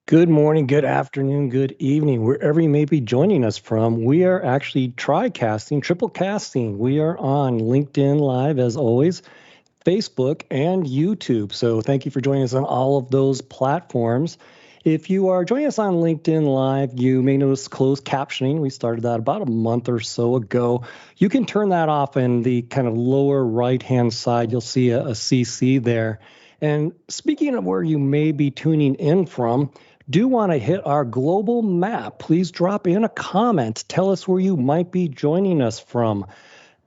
Good morning, good afternoon, good evening, wherever you may be joining us from. We are actually tri-casting, triple casting. We are on LinkedIn Live as always, Facebook, and YouTube. So thank you for joining us on all of those platforms. If you are joining us on LinkedIn Live, you may notice closed captioning. We started that about a month or so ago. You can turn that off in the kind of lower right-hand side. You'll see a CC there. And speaking of where you may be tuning in from, do want to hit our global map. Please drop in a comment. Tell us where you might be joining us from.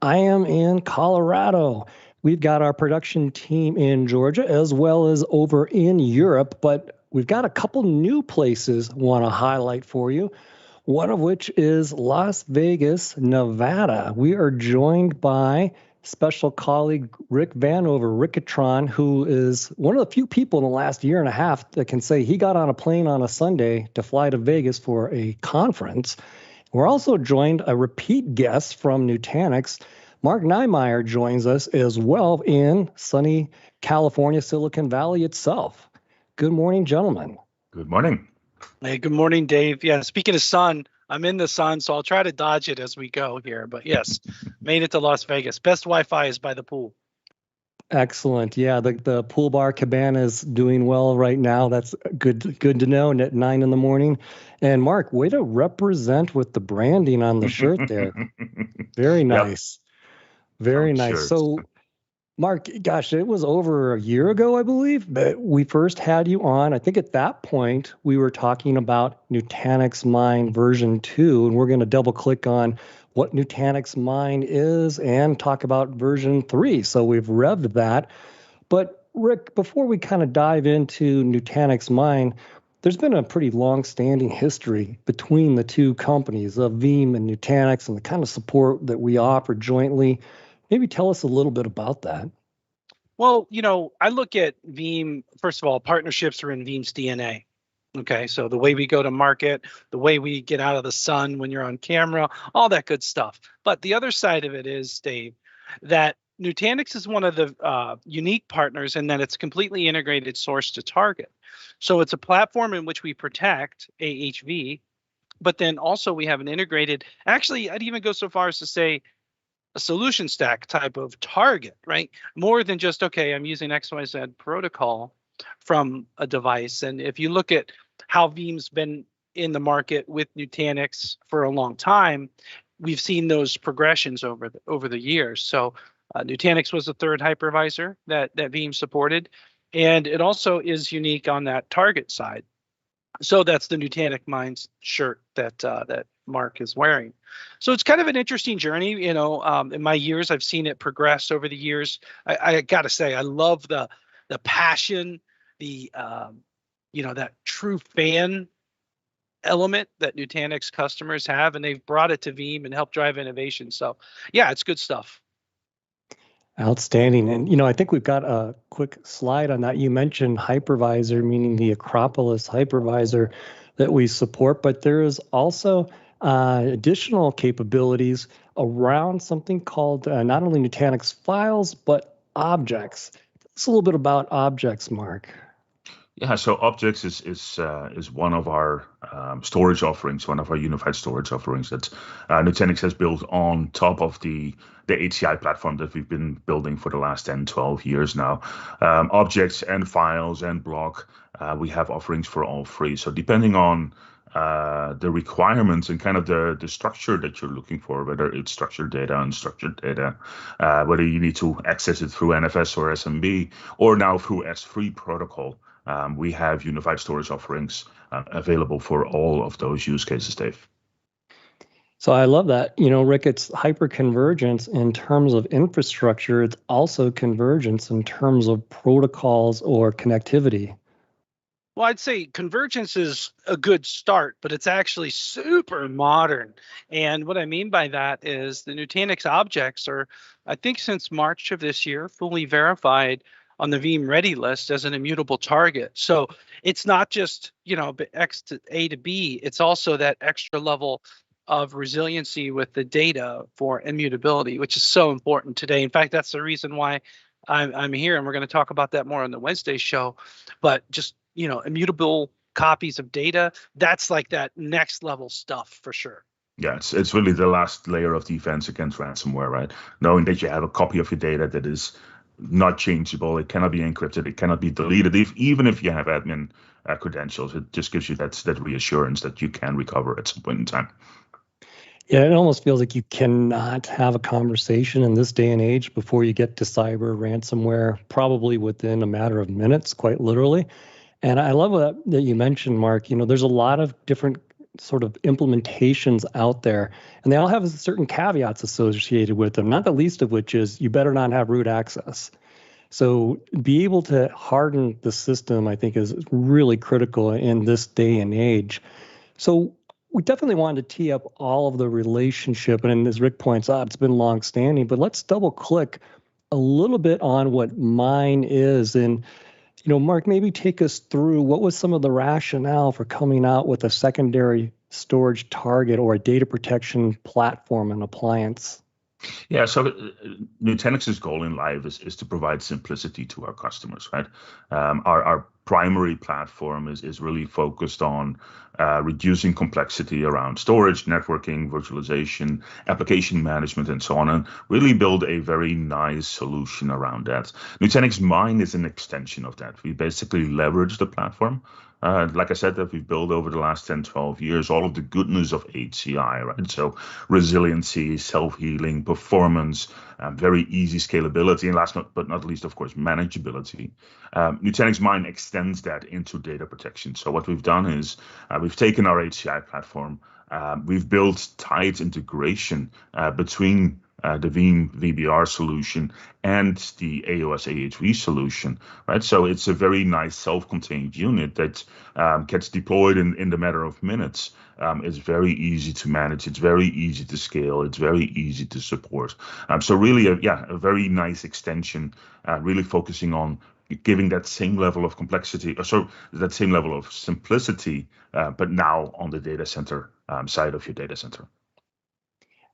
I am in Colorado. We've got our production team in Georgia as well as over in Europe, but we've got a couple new places I want to highlight for you. One of which is Las Vegas, Nevada. We are joined by special colleague Rick Vanover, Rickatron, who is one of the few people in the last year and a half that can say he got on a plane on a Sunday to fly to Vegas for a conference. We're also joined a repeat guest from Nutanix. Mark Nijmeijer joins us as well in sunny California, Silicon Valley itself. Good morning, gentlemen. Good morning. Hey, good morning, Dave. Yeah, speaking of sun, I'm in the sun, so I'll try to dodge it as we go here. But yes, made it to Las Vegas. Best Wi-Fi is by the pool. Excellent. Yeah, the pool bar cabana is doing well right now. That's good to know. And at 9 in the morning. And Mark, way to represent with the branding on the shirt there. Very nice. Yep. Very nice. Shirts. So, Mark, gosh, it was over a year ago, I believe, that we first had you on. I think at that point we were talking about Nutanix Mine version 2, and we're going to double click on what Nutanix Mine is and talk about version 3. So we've revved that. But Rick, before we kind of dive into Nutanix Mine, there's been a pretty long-standing history between the two companies of Veeam and Nutanix and the kind of support that we offer jointly. Maybe tell us a little bit about that. Well, I look at Veeam, first of all, partnerships are in Veeam's DNA. Okay, so the way we go to market, the way we get out of the sun when you're on camera, all that good stuff. But the other side of it is, Dave, that Nutanix is one of the unique partners in that it's completely integrated source to target. So it's a platform in which we protect AHV, but then also we have an integrated, actually, I'd even go so far as to say a solution stack type of target, right? More than just, okay, I'm using XYZ protocol from a device. And if you look at how Veeam's been in the market with Nutanix for a long time, we've seen those progressions over the years. So Nutanix was the third hypervisor that Veeam supported, and it also is unique on that target side. So that's the Nutanix Mines shirt that Mark is wearing. So it's kind of an interesting journey. In my years, I've seen it progress over the years. I got to say, I love the passion, that true fan element that Nutanix customers have, and they've brought it to Veeam and helped drive innovation. So yeah, it's good stuff. Outstanding. And, I think we've got a quick slide on that. You mentioned hypervisor, meaning the Acropolis hypervisor that we support, but there is also additional capabilities around something called not only Nutanix Files, but objects. It's a little bit about objects, Mark. Yeah, so objects is one of our storage offerings, one of our unified storage offerings that Nutanix has built on top of the HCI platform that we've been building for the last 10, 12 years now. Objects and files and block, we have offerings for all three. So depending on the requirements and kind of the structure that you're looking for, whether it's structured data, unstructured data, whether you need to access it through NFS or SMB, or now through S3 protocol, we have unified storage offerings available for all of those use cases, Dave. So I love that. Rick, it's hyperconvergence in terms of infrastructure. It's also convergence in terms of protocols or connectivity. Well, I'd say convergence is a good start, but it's actually super modern. And what I mean by that is the Nutanix objects are, I think since March of this year, fully verified on the Veeam Ready list as an immutable target. So it's not just, X to A to B, it's also that extra level of resiliency with the data for immutability, which is so important today. In fact, that's the reason why I'm here, and we're going to talk about that more on the Wednesday show. But just immutable copies of data, that's like that next level stuff for sure. Yeah, it's really the last layer of defense against ransomware, right? Knowing that you have a copy of your data that is not changeable, it cannot be encrypted, it cannot be deleted, even if you have admin credentials. It just gives you that reassurance that you can recover at some point in time. Yeah, it almost feels like you cannot have a conversation in this day and age before you get to cyber ransomware, probably within a matter of minutes, quite literally. And I love that you mentioned, Mark. There's a lot of different sort of implementations out there, and they all have certain caveats associated with them, not the least of which is you better not have root access. So be able to harden the system, I think, is really critical in this day and age. So we definitely wanted to tee up all of the relationship, and as Rick points out, it's been long-standing, but let's double-click a little bit on what mine is. And Mark, maybe take us through what was some of the rationale for coming out with a secondary storage target or a data protection platform and appliance. Yeah, so Nutanix's goal in life is to provide simplicity to our customers, right? Our primary platform is really focused on reducing complexity around storage, networking, virtualization, application management, and so on, and really build a very nice solution around that. Nutanix Mine is an extension of that. We basically leverage the platform. Like I said, that we've built over the last 10, 12 years, all of the goodness of HCI, right? So resiliency, self-healing, performance, very easy scalability, and last but not least, of course, manageability. Nutanix Mine extends that into data protection. So what we've done is we've taken our HCI platform, we've built tight integration between the Veeam VBR solution and the AOS AHV solution, right? So it's a very nice self-contained unit that gets deployed in the matter of minutes. It's very easy to manage. It's very easy to scale. It's very easy to support. So really, a very nice extension, really focusing on giving that same level of complexity, that same level of simplicity, but now on the data center side of your data center.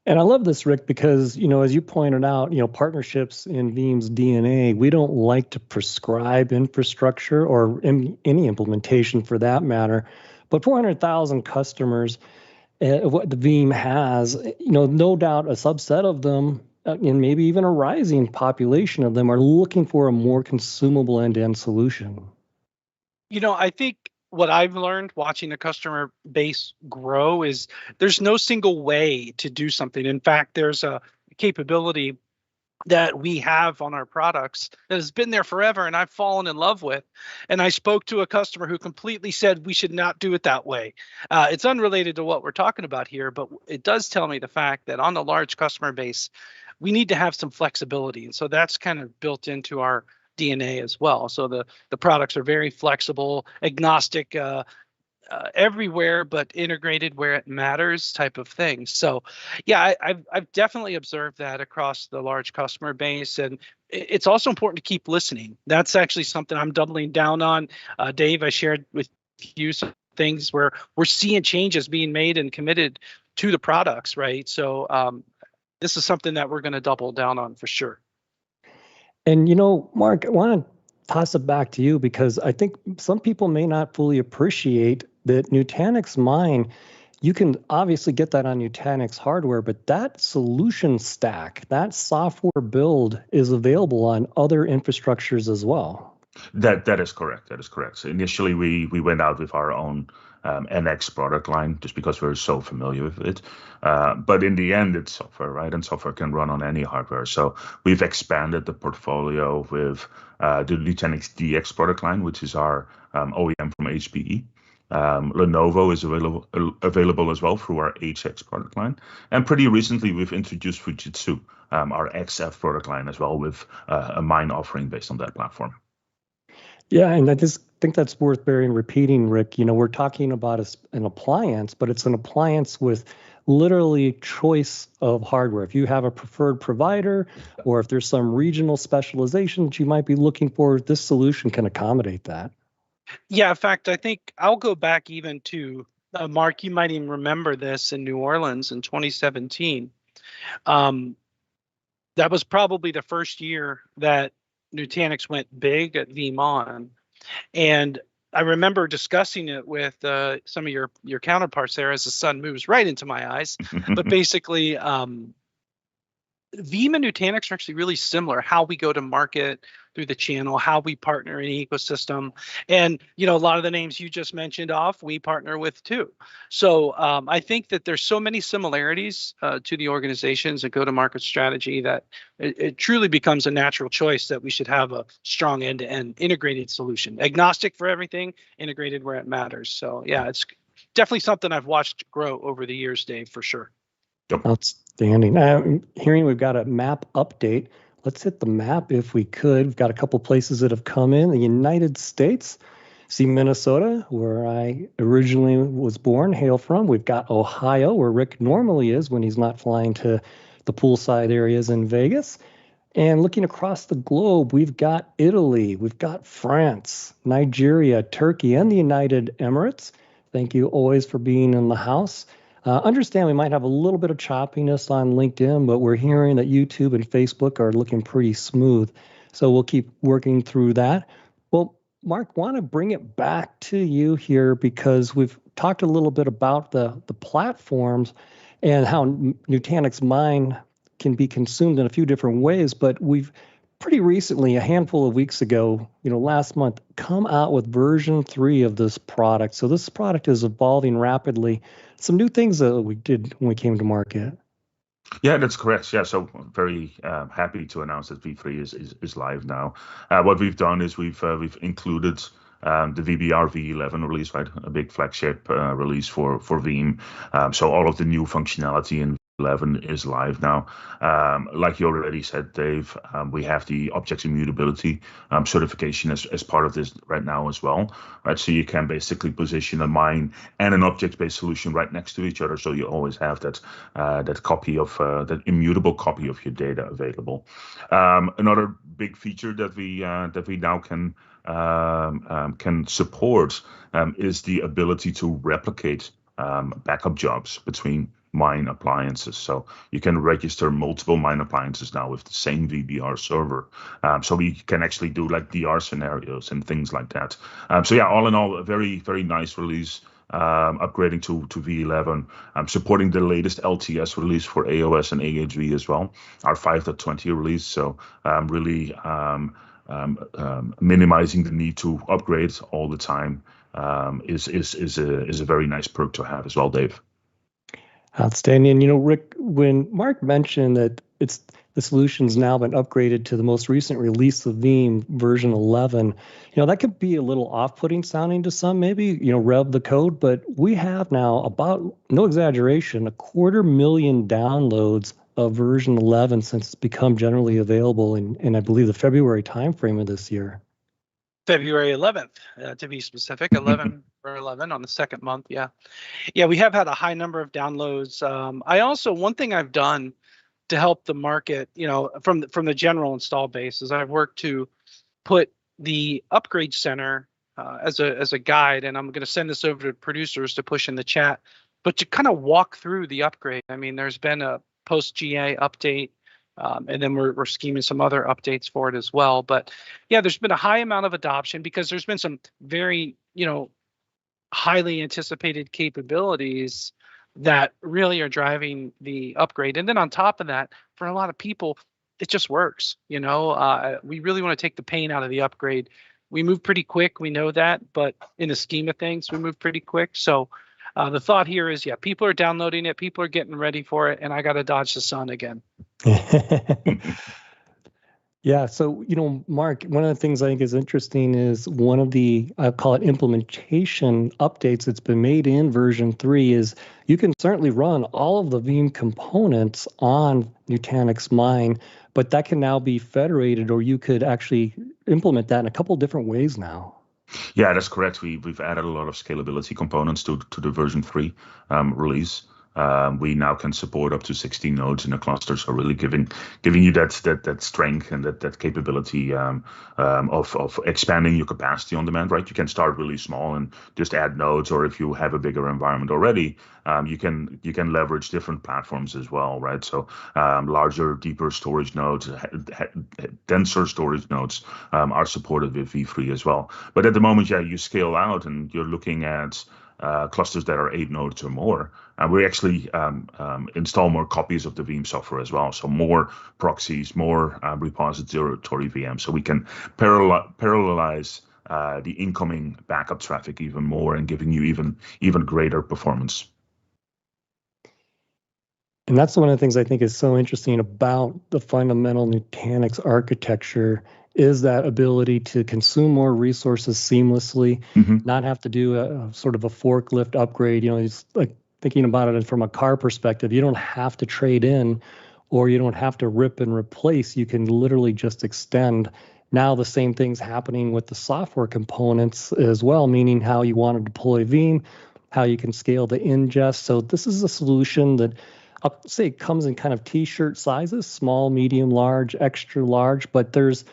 And I love this, Rick, because, as you pointed out, partnerships in Veeam's DNA, we don't like to prescribe infrastructure or any implementation for that matter. But 400,000 customers, what the Veeam has, no doubt a subset of them, and maybe even a rising population of them, are looking for a more consumable end-to-end solution. I think what I've learned watching the customer base grow is there's no single way to do something. In fact, there's a capability that we have on our products that has been there forever and I've fallen in love with. And I spoke to a customer who completely said we should not do it that way. It's unrelated to what we're talking about here, but it does tell me the fact that on the large customer base, we need to have some flexibility. And so that's kind of built into our DNA as well. So the products are very flexible, agnostic, everywhere, but integrated where it matters type of thing. So yeah, I've definitely observed that across the large customer base. And it's also important to keep listening. That's actually something I'm doubling down on. Dave, I shared with you some things where we're seeing changes being made and committed to the products, right? So this is something that we're going to double down on for sure. And, Mark, I want to toss it back to you because I think some people may not fully appreciate that Nutanix Mine, you can obviously get that on Nutanix hardware, but that solution stack, that software build is available on other infrastructures as well. That is correct. That is correct. So initially, we went out with our own NX product line just because we're so familiar with it. But in the end, it's software, right? And software can run on any hardware. So we've expanded the portfolio with the Nutanix DX product line, which is our OEM from HPE. Lenovo is available as well through our HX product line. And pretty recently, we've introduced Fujitsu, our XF product line as well, with a Mine offering based on that platform. Yeah, and I just think that's worth bearing repeating, Rick. We're talking about an appliance, but it's an appliance with literally choice of hardware. If you have a preferred provider or if there's some regional specialization that you might be looking for, this solution can accommodate that. Yeah, in fact, I think I'll go back even to Mark, you might even remember this in New Orleans in 2017. That was probably the first year that Nutanix went big at Veeam. And I remember discussing it with some of your counterparts there as the sun moves right into my eyes. But basically, Veeam and Nutanix are actually really similar. How we go to market through the channel, how we partner in the ecosystem, and a lot of the names you just mentioned off, we partner with too. So I think that there's so many similarities to the organizations and go-to-market strategy that it truly becomes a natural choice that we should have a strong end-to-end integrated solution, agnostic for everything, integrated where it matters. So yeah, it's definitely something I've watched grow over the years, Dave, for sure. Yep. Outstanding. I'm hearing we've got a map update. Let's hit the map if we could. We've got a couple places that have come in. The United States, see Minnesota, where I originally was born, hail from. We've got Ohio, where Rick normally is when he's not flying to the poolside areas in Vegas. And looking across the globe, we've got Italy, we've got France, Nigeria, Turkey, and the United Emirates. Thank you always for being in the house. Understand we might have a little bit of choppiness on LinkedIn, but we're hearing that YouTube and Facebook are looking pretty smooth. So we'll keep working through that. Well, Mark, want to bring it back to you here because we've talked a little bit about the platforms and how Nutanix Mine can be consumed in a few different ways, but we've pretty recently, a handful of weeks ago, last month, come out with version 3 of this product. So this product is evolving rapidly. Some new things that we did when we came to market. Yeah, that's correct. Yeah, so very happy to announce that V3 is live now. What we've done is we've included the VBR V11 release, right? A big flagship release for Veeam. So all of the new functionality in 11 is live now. Like you already said, Dave, we have the objects immutability certification as part of this right now as well, right? So you can basically position a mine and an object-based solution right next to each other, so you always have that copy of that immutable copy of your data available. Another big feature that we now can support is the ability to replicate backup jobs between mine appliances. So you can register multiple mine appliances now with the same VBR server. So we can actually do like DR scenarios and things like that. So yeah, all in all, a very, very nice release. Upgrading to V11, supporting the latest LTS release for AOS and AHV as well, our 5.20 release. So really minimizing the need to upgrade all the time is a very nice perk to have as well, Dave. Outstanding. Rick, when Mark mentioned that the solution's now been upgraded to the most recent release of Veeam version 11, that could be a little off-putting sounding to some, maybe, rev the code, but we have now about, no exaggeration, 250,000 downloads of version 11 since it's become generally available in I believe the February timeframe of this year. February 11th, to be specific, 11 or 11 on the second month. Yeah, we have had a high number of downloads. I also, one thing I've done to help the market, from the general install base, is I've worked to put the upgrade center as a guide, and I'm going to send this over to producers to push in the chat, but to kind of walk through the upgrade. I mean, there's been a post GA update. And then we're scheming some other updates for it as well. But yeah, there's been a high amount of adoption because there's been some very, highly anticipated capabilities that really are driving the upgrade. And then on top of that, for a lot of people, it just works. We really want to take the pain out of the upgrade. We move pretty quick. We know that. But in the scheme of things, we move pretty quick. So the thought here is, people are downloading it. People are getting ready for it. And I got to dodge the sun again. Yeah. So, Mark, one of the things I think is interesting is one of the, I call it implementation updates that's been made in version 3 is you can certainly run all of the Veeam components on Nutanix Mine, but that can now be federated, or you could actually implement that in a couple different ways now. Yeah, that's correct. We've added a lot of scalability components to the version 3 release. We now can support up to 16 nodes in a cluster, so really giving you that strength and that capability of expanding your capacity on demand. Right, you can start really small and just add nodes, or if you have a bigger environment already, you can leverage different platforms as well. Right, so larger, deeper storage nodes, denser storage nodes are supported with V3 as well. But at the moment, yeah, you scale out and you're looking at clusters that are 8 nodes or more. We actually install more copies of the Veeam software as well, so more proxies, more repository VMs, so we can parallelize the incoming backup traffic even more and giving you even greater performance. And that's one of the things I think is so interesting about the fundamental Nutanix architecture is that ability to consume more resources seamlessly, not have to do a sort of a forklift upgrade. It's like thinking about it from a car perspective. You don't have to trade in, or you don't have to rip and replace. You can literally just extend. Now the same thing's happening with the software components as well, meaning how you want to deploy Veeam, how you can scale the ingest. So this is a solution that I'll say it comes in kind of t-shirt sizes, small, medium, large, extra large, but there's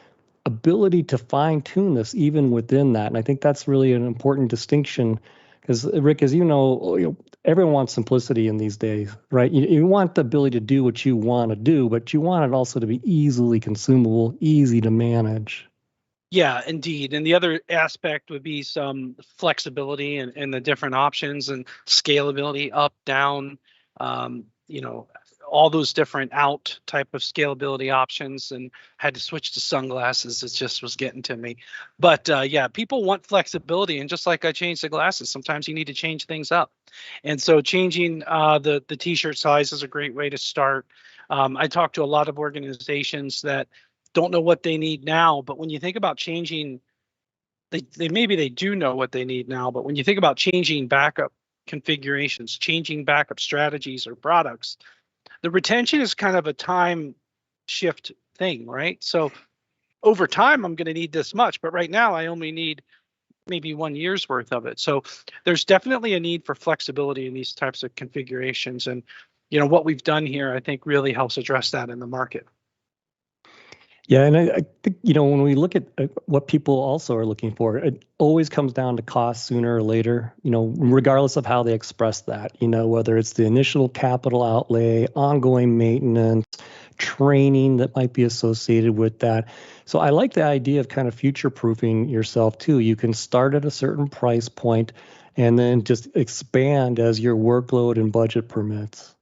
ability to fine tune this even within that. And I think that's really an important distinction because, Rick, as you know, everyone wants simplicity in these days, right? You want the ability to do what you want to do, but you want it also to be easily consumable, easy to manage. Yeah, indeed. And the other aspect would be some flexibility and the different options and scalability up, down, all those different out type of scalability options, and had to switch to sunglasses. It just was getting to me. But yeah, people want flexibility. And just like I changed the glasses, sometimes you need to change things up. And so changing the t-shirt size is a great way to start. I talk to a lot of organizations that don't know what they need now, but when you think about changing, they maybe they do know what they need now, but when you think about changing backup configurations, changing backup strategies or products, the retention is kind of a time shift thing, right? So over time, I'm going to need this much, but right now I only need maybe 1 year's worth of it. So there's definitely a need for flexibility in these types of configurations. And, what we've done here, I think really helps address that in the market. Yeah, and I think, when we look at what people also are looking for, it always comes down to cost sooner or later, regardless of how they express that, whether it's the initial capital outlay, ongoing maintenance, training that might be associated with that. So I like the idea of kind of future-proofing yourself too. You can start at a certain price point and then just expand as your workload and budget permits.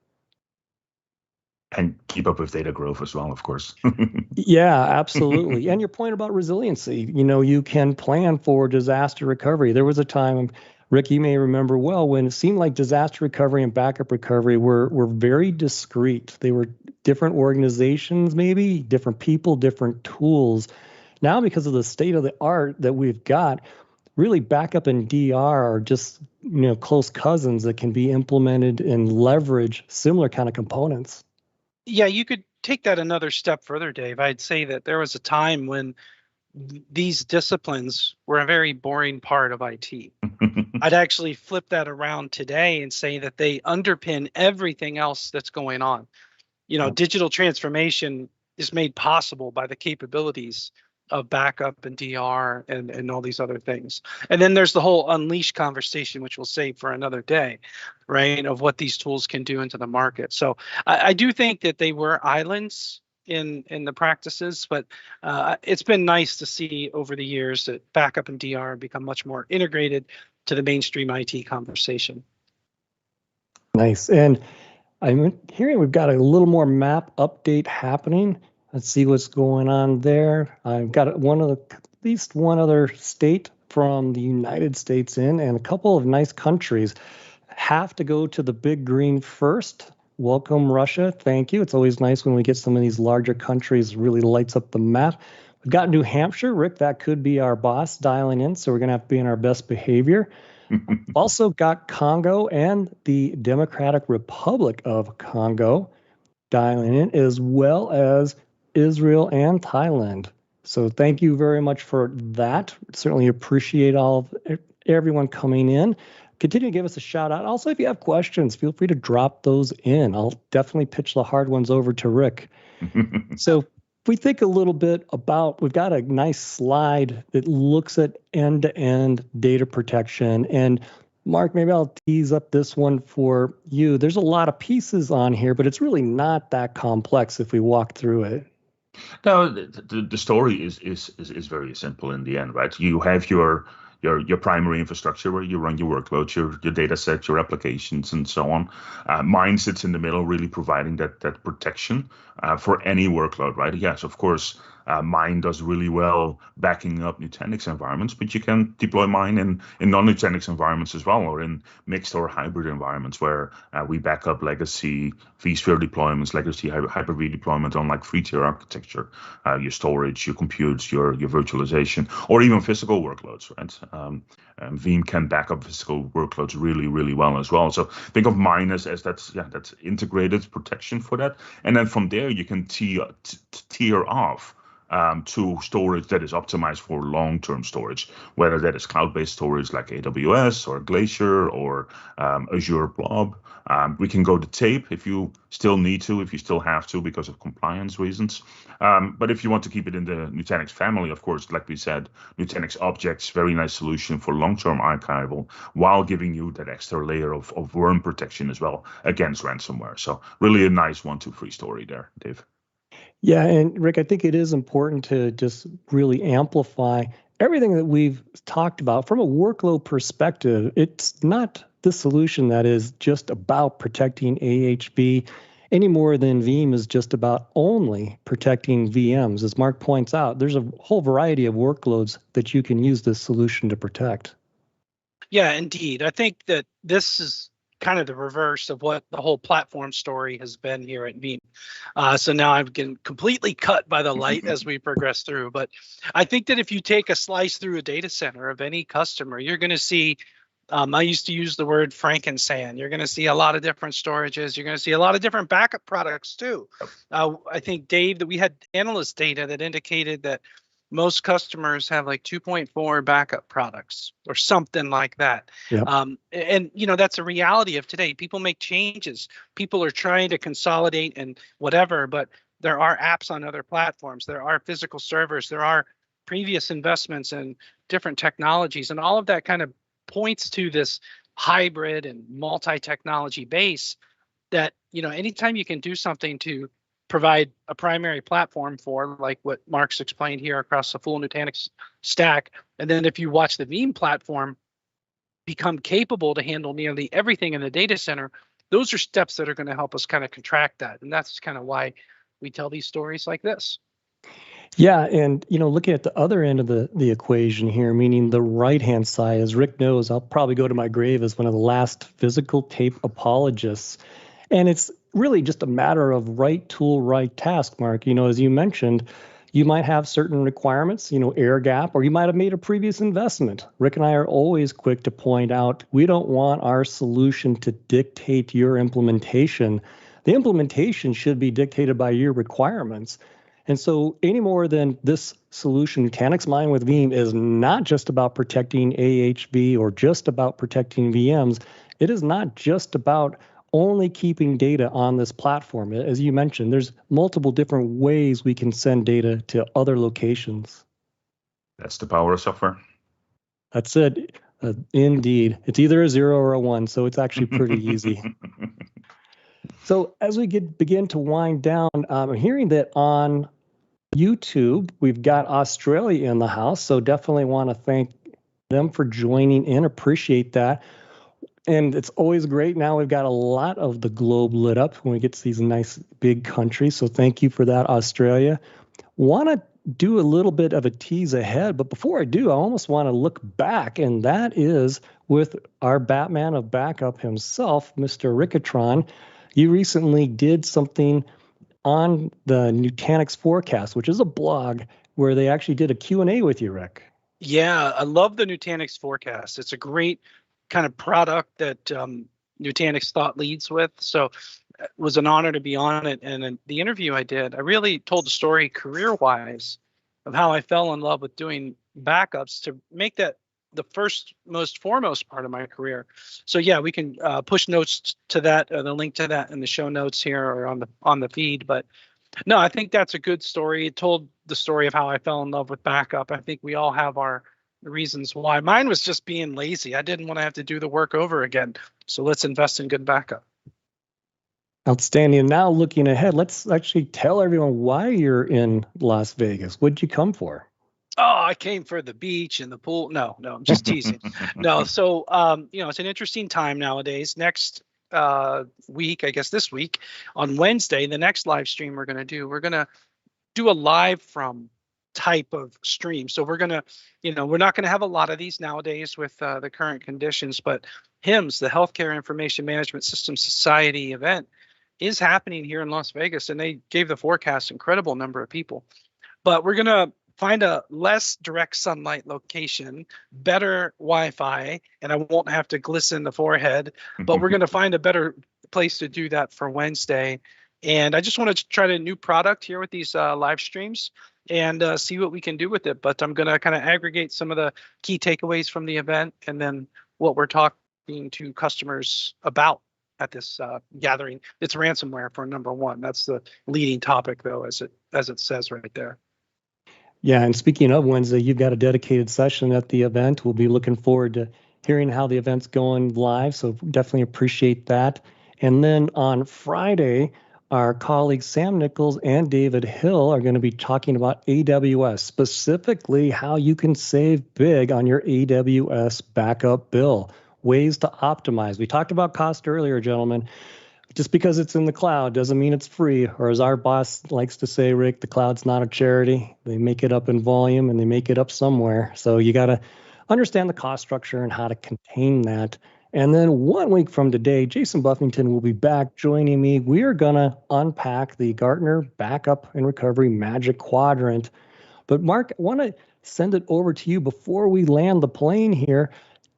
And keep up with data growth as well, of course. Yeah, absolutely. And your point about resiliency, you can plan for disaster recovery. There was a time, Rick, you may remember well, when it seemed like disaster recovery and backup recovery were very discrete. They were different organizations, maybe different people, different tools. Now, because of the state of the art that we've got, really backup and DR are just, close cousins that can be implemented and leverage similar kind of components. Yeah, you could take that another step further, Dave. I'd say that there was a time when these disciplines were a very boring part of IT. I'd actually flip that around today and say that they underpin everything else that's going on. Digital transformation is made possible by the capabilities of backup and DR and all these other things. And then there's the whole unleash conversation, which we'll save for another day, right, of what these tools can do into the market. So I do think that they were islands in the practices, but it's been nice to see over the years that backup and DR become much more integrated to the mainstream IT conversation. Nice. And I'm hearing we've got a little more map update happening. Let's see what's going on there. I've got at least one other state from the United States and a couple of nice countries. Have to go to the big green first. Welcome, Russia. Thank you. It's always nice when we get some of these larger countries, really lights up the map. We've got New Hampshire. Rick, that could be our boss dialing in, so we're going to have to be in our best behavior. Also got Congo and the Democratic Republic of Congo dialing in, as well as Israel and Thailand. So thank you very much for that. Certainly appreciate everyone coming in. continue to give us a shout out. Also, if you have questions, feel free to drop those in. I'll definitely pitch the hard ones over to Rick. So if we think a little bit about, we've got a nice slide that looks at end-to-end data protection. And Mark, maybe I'll tease up this one for you. There's a lot of pieces on here, but it's really not that complex if we walk through it. No, the story is very simple in the end, right? You have your primary infrastructure where you run your workloads, your data sets, your applications, and so on. Mine sits in the middle, really providing that protection for any workload, right? Yes, of course, mine does really well backing up Nutanix environments, but you can deploy mine in non-Nutanix environments as well, or in mixed or hybrid environments where we back up legacy vSphere deployments, legacy Hyper-V deployment on like three-tier architecture, your storage, your compute, your virtualization, or even physical workloads, right? Veeam can back up physical workloads really, really well as well. So think of mine as that's integrated protection for that, and then from there you can tier off to storage that is optimized for long-term storage, whether that is cloud-based storage like AWS or Glacier or Azure Blob. We can go to tape if you still need to, if you still have to because of compliance reasons. But if you want to keep it in the Nutanix family, of course, like we said, Nutanix Objects, very nice solution for long-term archival while giving you that extra layer of worm protection as well against ransomware. So really a nice 1, 2, 3 story there, Dave. Yeah, and Rick, I think it is important to just really amplify everything that we've talked about from a workload perspective. It's not the solution that is just about protecting AHV any more than Veeam is just about only protecting VMs. As Mark points out, there's a whole variety of workloads that you can use this solution to protect. Yeah, indeed. I think that this is kind of the reverse of what the whole platform story has been here at Veeam. So now I'm getting completely cut by the light as we progress through. But I think that if you take a slice through a data center of any customer, you're going to see, I used to use the word Frankenstein. You're going to see a lot of different storages. You're going to see a lot of different backup products too. I think, Dave, that we had analyst data that indicated that most customers have like 2.4 backup products or something like that. Yep. And, that's a reality of today. People make changes. People are trying to consolidate and whatever, but there are apps on other platforms. There are physical servers. There are previous investments in different technologies. And all of that kind of points to this hybrid and multi-technology base that, anytime you can do something to provide a primary platform for, like what Mark's explained here across the full Nutanix stack. And then if you watch the Veeam platform become capable to handle nearly everything in the data center, those are steps that are going to help us kind of contract that. And that's kind of why we tell these stories like this. Yeah, and looking at the other end of the equation here, meaning the right-hand side, as Rick knows, I'll probably go to my grave as one of the last physical tape apologists. And it's really just a matter of right tool, right task, Mark. As you mentioned, you might have certain requirements, air gap, or you might have made a previous investment. Rick and I are always quick to point out, we don't want our solution to dictate your implementation. The implementation should be dictated by your requirements. And so any more than this solution, Nutanix Mine with Veeam, is not just about protecting AHV or just about protecting VMs. It is not just about only keeping data on this platform. As you mentioned, there's multiple different ways we can send data to other locations. That's the power of software. That's it. Indeed. It's either a 0 or a 1, so it's actually pretty easy. So as we begin to wind down, I'm hearing that on YouTube, we've got Australia in the house, so definitely want to thank them for joining in. Appreciate that. And it's always great. Now we've got a lot of the globe lit up when we get to these nice big countries. So thank you for that, Australia. Want to do a little bit of a tease ahead. But before I do, I almost want to look back. And that is with our Batman of backup himself, Mr. Rickatron. You recently did something on the Nutanix Forecast, which is a blog where they actually did a Q&A with you, Rick. Yeah, I love the Nutanix Forecast. It's a great kind of product that Nutanix thought leads with. So it was an honor to be on it. And in the interview I did, I really told the story career-wise of how I fell in love with doing backups to make that the most foremost part of my career. So yeah, we can push notes to that, the link to that in the show notes here or on the feed. But no, I think that's a good story. It told the story of how I fell in love with backup. I think we all have our reasons why. Mine was just being lazy. I didn't want to have to do the work over again. So let's invest in good backup. Outstanding. Now looking ahead, let's actually tell everyone why you're in Las Vegas. What'd you come for? Oh, I came for the beach and the pool. No, I'm just teasing. No, so it's an interesting time nowadays. Next week, I guess this week on Wednesday, the next live stream we're going to do a live from type of stream. So we're not going to have a lot of these nowadays with the current conditions, but HIMSS, the Healthcare Information Management Systems Society event, is happening here in Las Vegas, and they gave the forecast incredible number of people. But we're going to find a less direct sunlight location, better Wi-Fi, and I won't have to glisten the forehead, but we're going to find a better place to do that for Wednesday. And I just want to try a new product here with these live streams and see what we can do with it. But I'm going to kind of aggregate some of the key takeaways from the event and then what we're talking to customers about at this gathering. It's ransomware for number one. That's the leading topic, though, as it says right there. Yeah, and speaking of Wednesday, you've got a dedicated session at the event. We'll be looking forward to hearing how the event's going live, so definitely appreciate that. And then on Friday, our colleagues Sam Nichols and David Hill are going to be talking about AWS, specifically how you can save big on your AWS backup bill, ways to optimize. We talked about cost earlier, gentlemen. Just because it's in the cloud doesn't mean it's free. Or as our boss likes to say, Rick, the cloud's not a charity. They make it up in volume and they make it up somewhere. So you got to understand the cost structure and how to contain that. And then 1 week from today, Jason Buffington will be back joining me. We are going to unpack the Gartner Backup and Recovery Magic Quadrant. But Mark, I want to send it over to you before we land the plane here.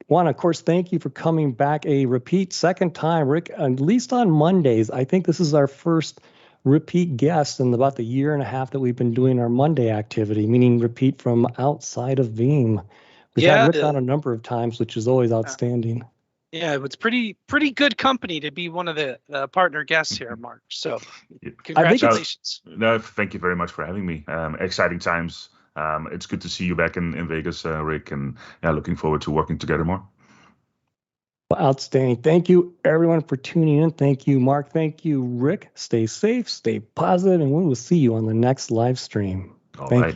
Want to, of course, thank you for coming back a repeat second time, Rick, at least on Mondays. I think this is our first repeat guest in about the year and a half that we've been doing our Monday activity, meaning repeat from outside of Veeam. We've had Rick on a number of times, which is always outstanding. Yeah, it's pretty good company to be one of the partner guests here, Mark. So congratulations. No, thank you very much for having me. Exciting times. It's good to see you back in Vegas, Rick, and looking forward to working together more. Well, outstanding. Thank you, everyone, for tuning in. Thank you, Mark. Thank you, Rick. Stay safe, stay positive, and we will see you on the next live stream. All right.